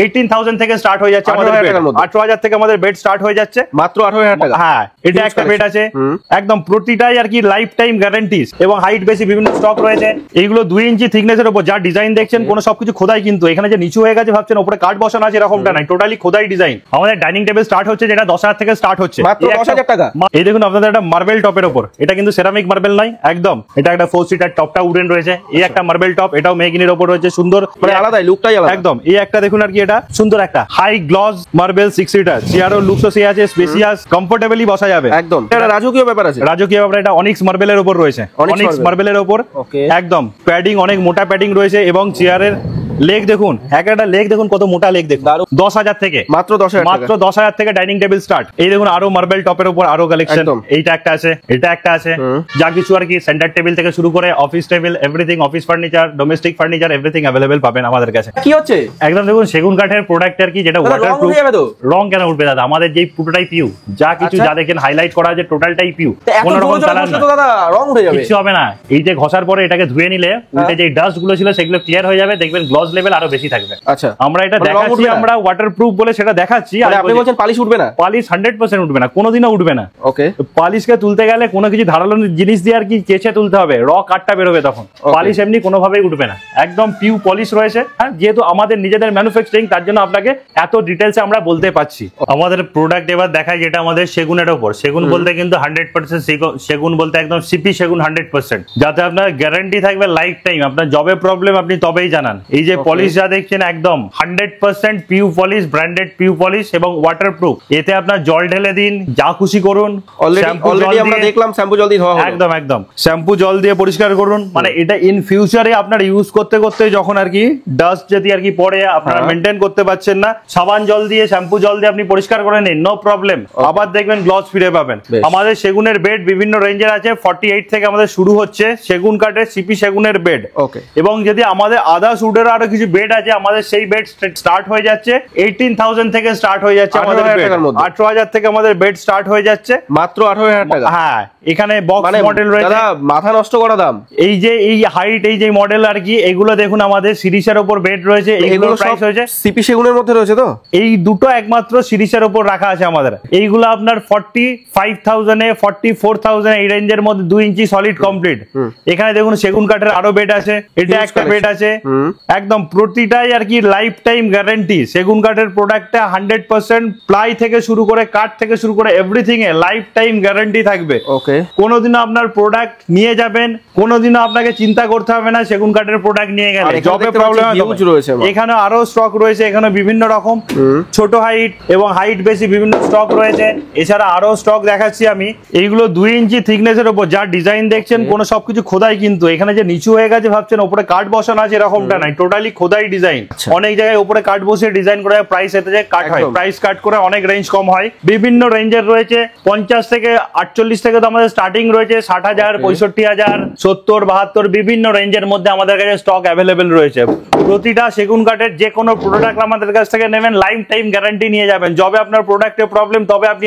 18,000 থেকে স্টার্ট হয়ে যাচ্ছে আমাদের 18,000 থেকে আমাদের বেড স্টার্ট হয়ে যাচ্ছে মাত্র 18,000 টাকা। হ্যাঁ, এটা একটা বেড আছে একদম প্রতিটাই আর কি লাইফ টাইম গ্যারান্টি এবং হাইট বেশি বিভিন্ন স্টক রয়েছে। এইগুলো 2 ইঞ্চি থিকনেসের উপর যা ডিজাইন দেখছেন কোনো সবকিছু খোদাই, কিন্তু এখানে যে নিচু হয়ে গেছে ভাবছেন উপরে কাঠ বসানো আছে এরকমটা নাই, টোটালি খোদাই ডিজাইন। আমাদের ডাইনিং টেবিল স্টার্ট হচ্ছে যেটা 10,000 থেকে স্টার্ট হচ্ছে মাত্র 10,000 টাকা। এই দেখুন আপনাদের একটা মার্বেল টপের উপর, এটা কিন্তু সেরামিক মার্বেল নয় একদম, এটা একটা 4 সিটার, টপটা উডেন রয়েছে। এই একটা মার্বেল টপ, এটাও মেগিনের উপর রয়েছে, সুন্দর মানে আলাদাই লুকটাই আলাদা একদম। এই একটা দেখুন আর কি, এটা সুন্দর একটা হাই গ্লস মার্বেল 6 সিটার, চেয়ারও লুকসও সে আছে, স্পেসিয়াস, কমফোর্টেবলি বসা যাবে একদম। এটা রাজকীয় ব্যাপার আছে, রাজকীয় ব্যাপার। এটা অনিক্স মার্বেলের উপর রয়েছে, অনিক্স মার্বেলের উপর একদম প্যাডিং, অনেক মোটা প্যাডিং রয়েছে এবং চেয়ারের লেগ দেখুন, একটা লেগ দেখুন কত মোটা লেগ দেখুন। 10,000 থেকে মাত্র 10,000 থেকে ডাইনিং টেবিল স্টার্ট। এই দেখুন আরো মার্বেল টপের উপর আরো কালেকশন, এইটা একটা আছে, এটা একটা আছে, যা কিছু আর কি সেন্টার টেবিল থেকে শুরু করে office table, everything, office furniture, domestic furniture, everything available পাবেন আমাদের কাছে। কি হচ্ছে একদম দেখুন সেগুন কাঠের প্রোডাক্ট আর কি, যেটা ওয়াটারপ্রুফ। রং কেন উঠবে দাদা? আমাদের যেই পুরোটাই পিউ, যা কিছু যা দেখেন হাইলাইট করা আছে টোটালটাই পিউ, কোনো রকম কালার না, দাদা রং উঠে যাবে, কিছু হবে না। এই যে ঘষার পরে এটাকে ধুয়ে নিলে উল্টে যে ডাস্ট গুলো ছিল সেগুলো ক্লিয়ার হয়ে যাবে, দেখবেন গ্লস লেভেল আরো বেশি থাকবে। আচ্ছা, আমরা এটা দেখাচ্ছি, আমরা ওয়াটারপ্রুফ বলে সেটা দেখাচ্ছি। আর আপনি বলছেন পালিশ উঠবে না? পালিশ 100% উঠবে না, কোনোদিনও উঠবে না। ওকে, পালিশকে তুলতে গেলে কোনো কিছু ধারালো জিনিস দিয়ে আর কি কেচে তুলতে হবে, র কাঠটা বেরোবে তখন। পালিশ এমনি কোনোভাবেই উঠবে না, একদম পিউ পলিশ রয়েছে। হ্যাঁ, যেহেতু আমাদের নিজেদের ম্যানুফ্যাকচারিং, তার জন্য আপনাকে এত ডিটেলসে আমরা বলতে পারছি। আমাদের প্রোডাক্ট এবার দেখায় যেটা আমাদের সেগুনের ওপর। সেগুন বলতে কিন্তু 100% সেগুন বলতে একদম সিপি সেগুন 100%, যাতে আপনার গ্যারান্টি থাকবে লাইফ টাইম। আপনার জবে প্রবলেম আপনি তবেই জানান। এই যে পলিশ যা দেখছেন একদম 100% pure polish, branded pure polish এবং ওয়াটারপ্রুফ। এতে আপনার জল ঢেলে দিন, যা খুশি করুন, অলরেডি আমরা দেখলাম শ্যাম্পু জল দিয়ে ধোয়া হলো। একদম একদম শ্যাম্পু জল দিয়ে পরিষ্কার করুন। মানে এটা ইন ফিউচারে আপনার ইউজ করতে করতে যখন আর কি ডাস্ট যদি আর কি পড়ে আপনারা মেইনটেইন করতে পারছেন না, সাবান জল দিয়ে শ্যাম্পু জল দিয়ে আপনি পরিষ্কার করে নিন, নো প্রবলেম। আবার দেখবেন গ্লস ফিরে পাবেন। আমাদের সেগুনের বেড বিভিন্ন রেঞ্জের আছে, 48 থেকে আমাদের শুরু হচ্ছে সেগুন কাঠের সিপি সেগুনের বেড। ওকে, এবং যদি আমাদের আদার্স উডের আরো কিছু বেড আছে, আমাদের সেই বেড স্টার্ট হয়ে যাচ্ছে 18,000 থেকে স্টার্ট হয়ে যাচ্ছে আমাদের বেড। 18,000 থেকে আমাদের বেড স্টার্ট হয়ে যাচ্ছে মাত্র 18,000 টাকা। হ্যাঁ, এখানে বক্স মডেল রয়েছে, মাথা নষ্ট করা দাম। এই যে এই হাইট, এই যে মডেল আর কি, এগুলো দেখুন আমাদের সিরিজের উপর বেড রয়েছে। এইগুলোর প্রাইস হয়েছে সিপি সেগুনের মধ্যে রয়েছে তো, এই দুটো একমাত্র সিরিজের উপর রাখা আছে আমাদের। এইগুলো আপনার 45,000 এ 44,000 এই রেঞ্জের মধ্যে 2 ইঞ্চি সলিড কমপ্লিট। এখানে দেখুন সেগুন কাঠের আরো বেড আছে, এটা একটা বেড আছে একদম প্রতিটাই আর কি লাইফ টাইম গ্যারান্টি। সেগুন কাঠের প্রোডাক্টটা 100% প্লাই থেকে শুরু করে কাঠ থেকে শুরু করে এভরিথিং এ লাইফ টাইম গ্যারান্টি থাকবে। ওকে, কোনোদিনও আপনার প্রোডাক্ট নিয়ে যাবেন, কোনোদিনও আপনাকে চিন্তা করতে হবে না সেগুন কাঠের প্রোডাক্ট নিয়ে গেলে জবে প্রবলেম রয়েছে। এখানে আরো স্টক রয়েছে, এখানে বিভিন্ন রকম ছোট হাইট এবং হাইট বেশি বিভিন্ন স্টক রয়েছে। এছাড়া আরো স্টক দেখাচ্ছি আমি। এইগুলো 2 ইঞ্চি থিকনেসের উপর যা ডিজাইন দেখছেন কোনো সবকিছু খোদাই, কিন্তু এখানে যে নিচু হয়ে গেছে ভাবছেন উপরে কাঠ বসানো আছে এরকমটা নাই, টোটালি খোদাই ডিজাইন। অনেক জায়গায় উপরে কাঠ বসিয়ে ডিজাইন করে প্রাইস এতে যে কাট হয়, প্রাইস কাট করে অনেক রেঞ্জ কম হয়। বিভিন্ন রেঞ্জের রয়েছে, 50 থেকে 48 থেকে তো আমাদের স্টার্টিং রয়েছে, 60,000, 65,000, 70, 72 বিভিন্ন রেঞ্জের মধ্যে আমাদের কাছে স্টক অ্যাভেলেবেল রয়েছে। প্রতিটা সেগুন কাঠের যে কোনো প্রোডাক্ট আমাদের কাছ থেকে নেবেন, লাইফ টাইম গ্যারান্টি নিয়ে যাবেন। যবে আপনার প্রোডাক্টে প্রবলেম তবে আপনি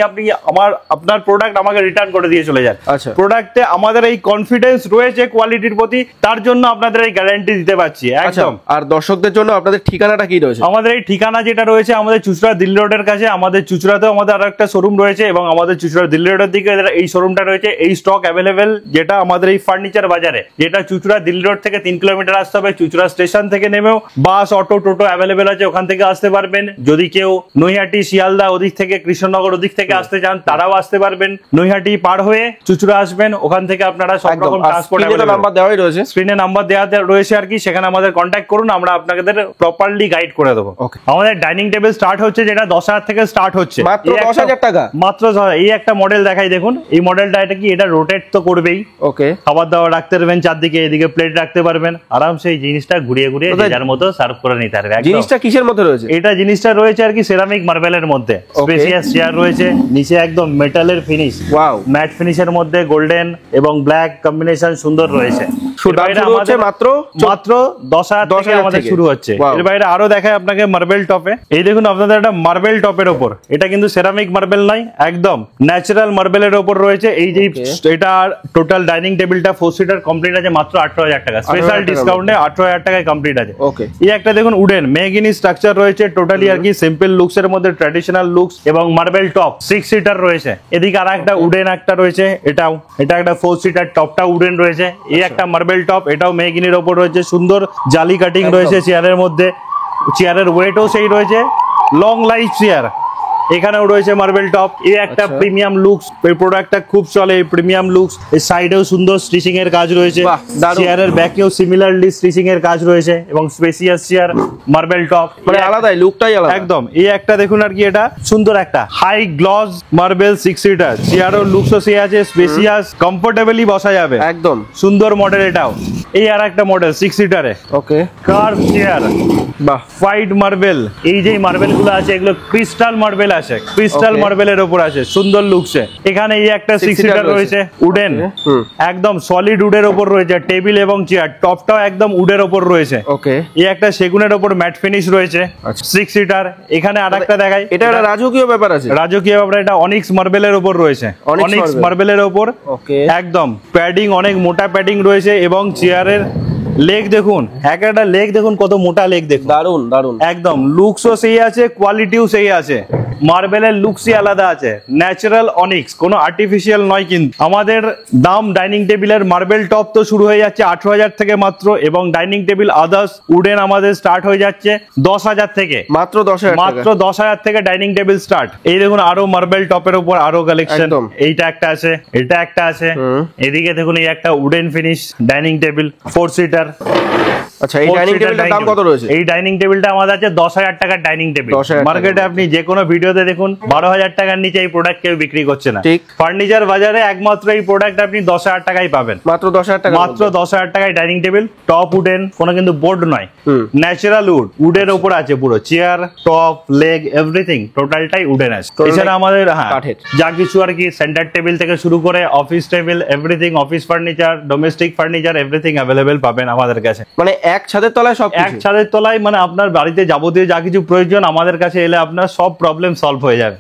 আপনার প্রোডাক্ট আমাকে রিটার্ন করে দিয়ে চলে যান। প্রোডাক্টে আমাদের এই কনফিডেন্স রয়েছে কোয়ালিটির প্রতি, তার জন্য আপনাদের এই গ্যারান্টি দিতে পারছি একদম। আর দর্শকদের জন্য আপনাদের ঠিকানাটা কি রয়েছে? আমাদের এই ঠিকানা যেটা রয়েছে আমাদের চুচড়া দিল্লি রোডের কাছে। আমাদের চুচড়াতেও আমাদের আরো একটা শোরুম রয়েছে এবং আমাদের চুচড়া দিল্লি রোডের দিকে এই শোরুমটা রয়েছে। এই স্টক অ্যাভেলেবেল যেটা আমাদের এই ফার্নিচার বাজারে, যেটা চুচড়া দিল্লি রোড থেকে 3 কিলোমিটার আসতে হবে। চুচড়া স্টেশন থেকে নেমেও বাস, অটো, টোটো অ্যাভেলেবেল আছে, ওখান থেকে আসতে পারবেন। যদি কেউ নৈহাটি, শিয়ালদা ওদিক থেকে, কৃষ্ণনগর ওদিক থেকে আসতে চান তারাও আসতে পারবেন। নৈহাটি পার হয়ে চুচড়া আসবেন, ওখান থেকে আপনারা সব রকম ট্রান্সপোর্ট নাম্বার দেওয়াই রয়েছে, স্ক্রিনে নাম্বার দেওয়া রয়েছে আর কি, সেখানে আমাদের কন্ট্যাক্ট করুন, আমরা আপনাদের প্রপারলি গাইড করে দেবো। আমাদের ডাইনিং টেবিল স্টার্ট হচ্ছে যেটা 10,000 থেকে স্টার্ট হচ্ছে মাত্র 10,000 টাকা। মাত্র এই একটা মডেল দেখাই দেখুন। এই মডেলটা এটা কি, এটা রোটেট তো করবেই। ওকে, খাবার দাবার রাখতে পারবেন চারদিকে, এদিকে প্লেট রাখতে পারবেন আরামসে। এই জিনিসটা ঘুরিয়ে ঘুরিয়ে যার মতো সার্ভ করে নিতে পারবে। জিনিসটা কিসের মধ্যে রয়েছে? এটা জিনিসটা রয়েছে আর কি সেরামিক মার্বেলের মধ্যে, স্পেশিয়াস চেয়ার রয়েছে, নিচে একদম মেটালের ফিনিশ, ওয়াও, ম্যাট ফিনিশের মধ্যে গোল্ডেন এবং ব্ল্যাক কম্বিনেশন সুন্দর রয়েছে। মাত্র 10,000 আমাদের থেকে? শুরু হচ্ছে। Wow. এর বাইরে আরো দেখায় আপনাকে মার্বেল টপে। এই দেখুন আপনাদের একটা মার্বেল টপের ওপর, এটা কিন্তু সেরামিক মার্বেল নয়, একদম ন্যাচারাল মার্বেলের ওপর রয়েছে। এই যে এটা টোটাল ডাইনিং টেবিলটা 4 সিটার কমপ্লিট আছে মাত্র 18,000 টাকা, স্পেশাল 18,000 ডিসকাউন্টে 18,000 টাকায় কমপ্লিট আছে। ওকে। এই একটা দেখুন উডেন মেহগিনি স্ট্রাকচার রয়েছে, টোটালি আর কি সিম্পল লুকস এর মধ্যে ট্র্যাডিশনাল লুকস এবং মার্বেল টপ 6 সিটার রয়েছে। এদিকে আর একটা উডেন একটা রয়েছে, এটা একটা 4 সিটার, টপটা উডেন রয়েছে। এই একটা মার্বেল টপ, এটাও মেহগিনির ওপর রয়েছে, সুন্দর জালি কাটিং রয়েছে চেয়ারের মধ্যে, চেয়ারের ওয়েটও সেই রয়েছে, লং লাইফ চেয়ার। এখানেও রয়েছে মার্বেল টপ। এই একটা প্রিমিয়াম লুকস, এই প্রোডাক্টটা খুব চলে, প্রিমিয়াম লুকস। এই সাইডেও সুন্দর স্টিচিং এর কাজ রয়েছে, বাহ, দারুণ। চেয়ারের ব্যাকেও সিমিলারলি স্টিচিং এর কাজ রয়েছে এবং স্পেসিয়াস চেয়ার, মার্বেল টপ, মানে আলাদাই, লুকটাই আলাদা একদম। এই একটা দেখুন আর কি, এটা সুন্দর একটা হাই গ্লস মার্বেল 6 সিটার, চেয়ারও লুকসও সে আছে, স্পেসিয়াস, কমফোর্টেবলি বসা যাবে, একদম সুন্দর মডেল এটাও। এই আর একটা মডেল 6 সিটারে ওকে। কার্ভ চেয়ার, বাহ, হোয়াইট মার্বেল। এই যে মার্বেল গুলো আছে এগুলো ক্রিস্টাল মার্বেল আছে, ক্রিস্টাল মার্বেলের উপর আছে, সুন্দর লুকসে। এখানে এই একটা 6 সিটার রয়েছে উডেন, একদম সলিড উডের উপর রয়েছে, টেবিল এবং চেয়ার, টপটাও একদম উডের উপর রয়েছে। ওকে। এই একটা সেগুনের উপর ম্যাট ফিনিশ রয়েছে, আচ্ছা। 6 সিটার। এখানে আরেকটা দেখাই, এটা একটা রাজকীয় ব্যাপার আছে। রাজকীয় ব্যাপার, এটা অনিক্স মার্বেলের উপর রয়েছে, Onyx অনিক্স marble। মার্বেলের উপর ওকে। একদম প্যাডিং, অনেক মোটা প্যাডিং রয়েছে এবং চেয়ারের লেগ দেখুন, একটা লেগ দেখুন কত মোটা লেগ দেখুন, দারুন দারুন। একদম লুকসও সেই আছে, কোয়ালিটিও সেই আছে, মার্বেলের লুকসই আলাদা আছে, ন্যাচারাল অনিক্স, কোনো আর্টিফিশিয়াল নয়। কিন্তু আমাদের দাম ডাইনিং টেবিলের মার্বেল টপ তো শুরু হয়ে যাচ্ছে 18,000 থেকে মাত্র, এবং ডাইনিং টেবিল আদার্স উডেন আমাদের স্টার্ট হয়ে যাচ্ছে 10,000 থেকে, মাত্র 10,000 মাত্র 10,000 থেকে ডাইনিং টেবিল স্টার্ট। এই দেখুন আরো মার্বেল টপের উপর আরো কালেকশন, একদম। এইটা একটা আছে, এটা একটা আছে। এদিকে দেখুন এই একটা wooden finish dining table 4 seater. আচ্ছা, এই ডাইনিং টেবিলটার দাম কত রয়েছে? এই ডাইনিং টেবিলটা আমাদের আছে 10,000 টাকার ডাইনিং টেবিল। 10,000 টাকা। মার্কেটে আপনি যে কোনো ভিডিওতে দেখুন 12,000 টাকার নিচে এই প্রোডাক্ট কেউ বিক্রি করছে না। ঠিক। ফার্নিচার বাজারে একমাত্র এই প্রোডাক্ট আপনি 10,000 টাকায় পাবেন, মাত্র 10,000 টাকা। মাত্র 10,000 টাকায় ডাইনিং টেবিল, টপ উডেন, কোনো কিন্তু বোর্ড নয়, হুম। ন্যাচারাল উড, উডের উপর আছে পুরো, চেয়ার, টপ, লেগ, এভরিথিং টোটালটাই উডেন আছে। এছাড়া আমাদের কাঠের। যা কিছু আর কি সেন্টার টেবিল থেকে শুরু করে office table, everything, office furniture, domestic furniture, everything available পাবেন আমাদের কাছে। মানে এক ছাদের তলায় সব এক ছাদের তলায়, মানে আপনার বাড়িতে যাবতীয় যা কিছু প্রয়োজন আমাদের কাছে এলে আপনার সব প্রবলেম সলভ হয়ে যাবে।